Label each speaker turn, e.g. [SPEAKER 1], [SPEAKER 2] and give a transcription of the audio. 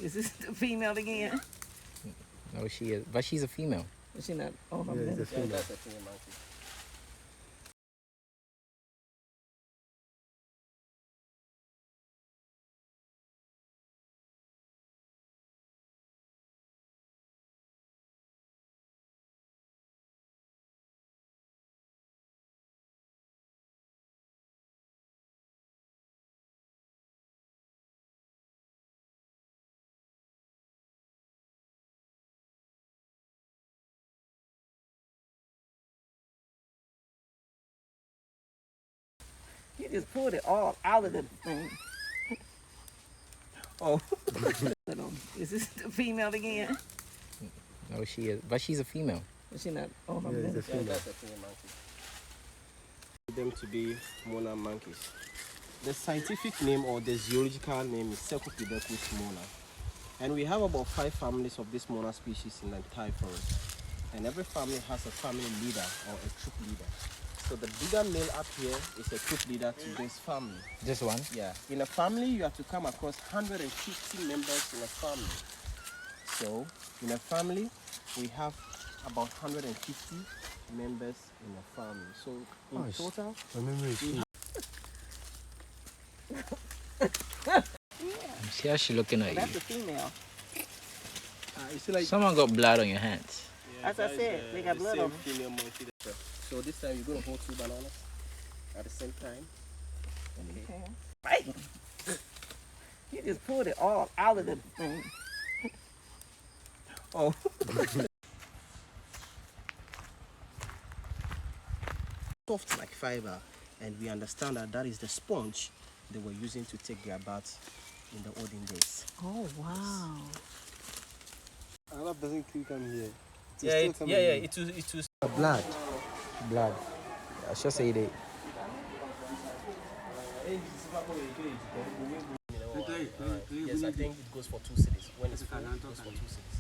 [SPEAKER 1] Is this the female again?
[SPEAKER 2] No, she is, but she's a female.
[SPEAKER 1] Is she not? Oh,
[SPEAKER 3] Yeah, it's a female.
[SPEAKER 4] That's a female monkey.
[SPEAKER 1] You just pulled it all out of the thing. Oh. Is this the female again?
[SPEAKER 2] No, she is, but she's a female.
[SPEAKER 1] Is she not? Oh,
[SPEAKER 3] Yeah, it's a female.
[SPEAKER 4] That's a female monkey. Them to be monarch monkeys. The scientific name or the zoological name is Cercopithecus mona. And we have about 5 families of this monarch species in the entire forest. And every family has a family leader or a troop leader. So the bigger male up here is a troop leader to this family.
[SPEAKER 2] Just one?
[SPEAKER 4] Yeah. In a family, you have to come across 150 members in a family. So in a family, we have about 150 members in a family. So in total,
[SPEAKER 3] My memory is
[SPEAKER 2] See how she looking at
[SPEAKER 1] That's
[SPEAKER 2] you?
[SPEAKER 1] the female.
[SPEAKER 4] you see like
[SPEAKER 2] Someone got blood on your hands.
[SPEAKER 1] As I said, they got blood on them.
[SPEAKER 4] female monkey. So this time you're going to hold 2 bananas at the same time.
[SPEAKER 1] Okay. Right. You just pulled it all out of the thing. Oh.
[SPEAKER 4] Soft like fiber, and we understand that that is the sponge they were using to take their bath in the olden days.
[SPEAKER 1] Oh, wow.
[SPEAKER 3] Arab doesn't kill come here.
[SPEAKER 4] It was
[SPEAKER 3] Blood.
[SPEAKER 2] Blood. I should say they.
[SPEAKER 4] Yes, I think it goes for 2 cities. When it's full, it goes for 2 cities.